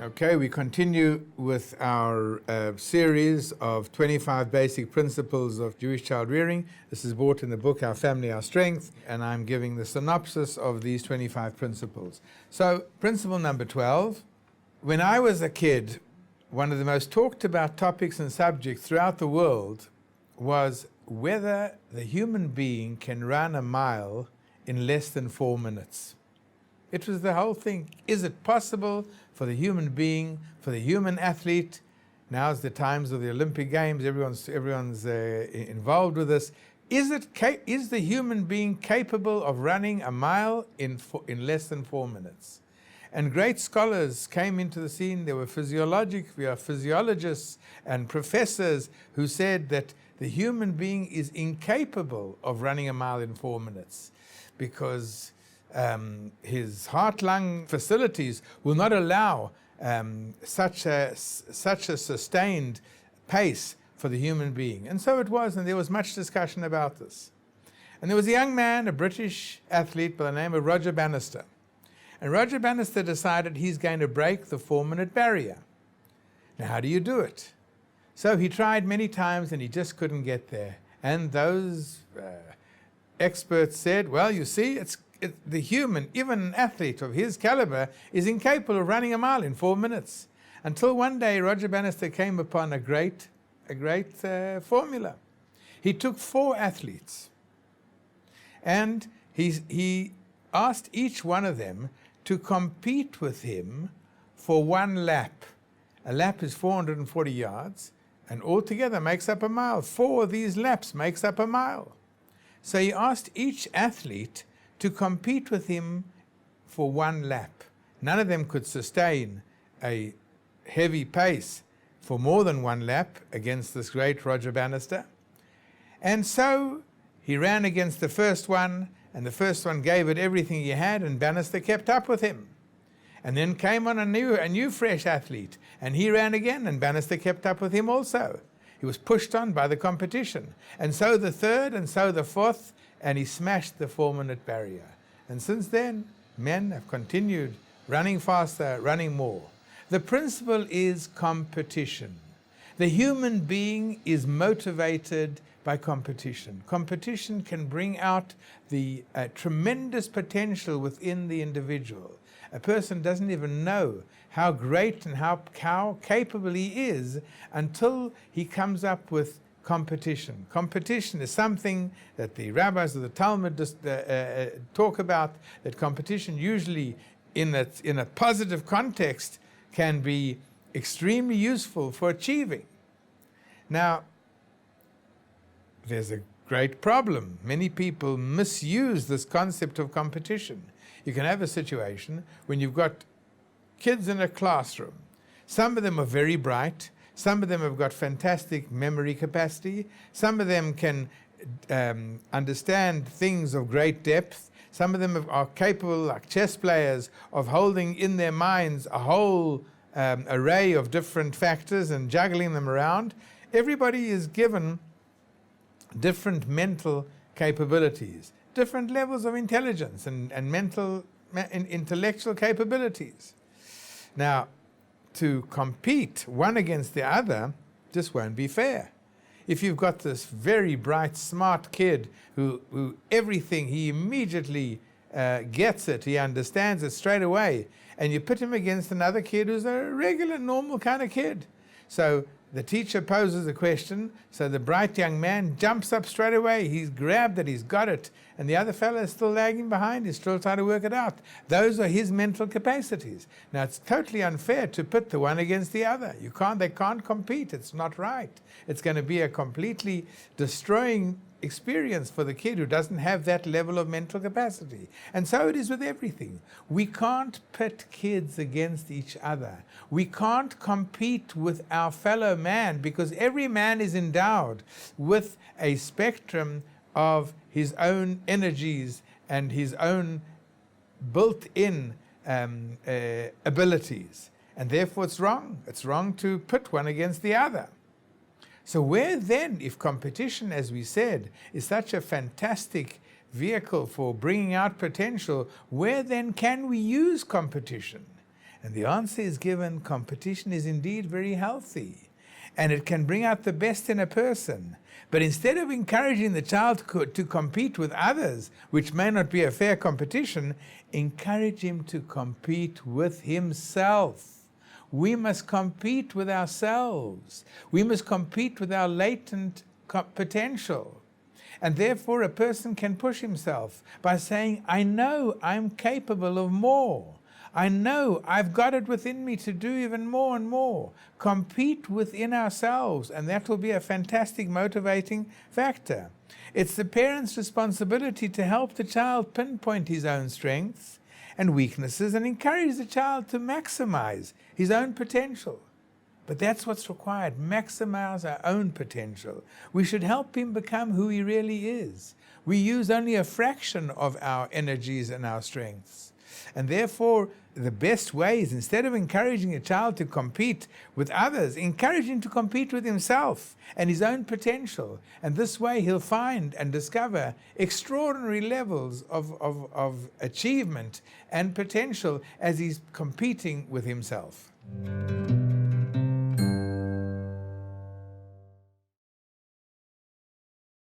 Okay, we continue with our series of 25 basic principles of Jewish child rearing. This is brought in the book Our Family, Our Strength, and I'm giving the synopsis of these 25 principles. So, principle number 12. When I was a kid, one of the most talked about topics and subjects throughout the world was whether the human being can run a mile in less than 4 minutes. It was the whole thing. Is it possible for the human being, for the human athlete? Now's the times of the Olympic Games. Everyone's involved with this. Is the human being capable of running a mile in less than 4 minutes? And great scholars came into the scene. There were physiologists and professors who said that the human being is incapable of running a mile in 4 minutes because his heart-lung facilities will not allow such a sustained pace for the human being. And so it was, and there was much discussion about this. And there was a young man, a British athlete by the name of Roger Bannister. And Roger Bannister decided he's going to break the 4-minute barrier. Now, how do you do it? So he tried many times and he just couldn't get there. And those experts said, well, you see, the human, even an athlete of his caliber, is incapable of running a mile in 4 minutes. Until one day, Roger Bannister came upon a great formula. He took 4 athletes, and he asked each one of them to compete with him for 1 lap. A lap is 440 yards, and altogether makes up a mile. 4 of these laps makes up a mile. So he asked each athlete to compete with him for 1 lap. None of them could sustain a heavy pace for more than 1 lap against this great Roger Bannister. And so he ran against the first one, and the first one gave it everything he had, and Bannister kept up with him. And then came on a new fresh athlete, and he ran again, and Bannister kept up with him also. He was pushed on by the competition. And so the third, and so the fourth, and he smashed the 4-minute barrier. And since then, men have continued running faster, running more. The principle is competition. The human being is motivated by competition. Competition can bring out the tremendous potential within the individual. A person doesn't even know how great and how capable he is until he comes up with competition. Competition is something that the rabbis of the Talmud talk about, that competition usually in a positive context can be extremely useful for achieving. Now, there's a great problem. Many people misuse this concept of competition. You can have a situation when you've got kids in a classroom. Some of them are very bright. Some of them have got fantastic memory capacity. Some of them can understand things of great depth. Some of them are capable, like chess players, of holding in their minds a whole array of different factors and juggling them around. Everybody is given different mental capabilities, different levels of intelligence and intellectual capabilities. Now, to compete one against the other just won't be fair. If you've got this very bright, smart kid who everything, he immediately gets it, he understands it straight away, and you put him against another kid who's a regular, normal kind of kid. So the teacher poses a question, so the bright young man jumps up straight away. He's grabbed it, he's got it, and the other fellow is still lagging behind. He's still trying to work it out. Those are his mental capacities. Now, it's totally unfair to pit the one against the other. They can't compete. It's not right. It's going to be a completely destroying experience for the kid who doesn't have that level of mental capacity. And so it is with everything. We can't pit kids against each other. We can't compete with our fellow man, because every man is endowed with a spectrum of his own energies and his own built-in abilities. And therefore it's wrong. It's wrong to pit one against the other. So where then, if competition, as we said, is such a fantastic vehicle for bringing out potential, where then can we use competition? And the answer is given, competition is indeed very healthy, and it can bring out the best in a person. But instead of encouraging the child to compete with others, which may not be a fair competition, encourage him to compete with himself. We must compete with ourselves. We must compete with our latent potential. And therefore a person can push himself by saying, I know I'm capable of more. I know I've got it within me to do even more and more. Compete within ourselves, and that will be a fantastic motivating factor. It's the parent's responsibility to help the child pinpoint his own strengths and weaknesses and encourage the child to maximize his own potential. But that's what's required, maximize our own potential. We should help him become who he really is. We use only a fraction of our energies and our strengths. And therefore, the best way is, instead of encouraging a child to compete with others, encourage him to compete with himself and his own potential. And this way he'll find and discover extraordinary levels of achievement and potential as he's competing with himself.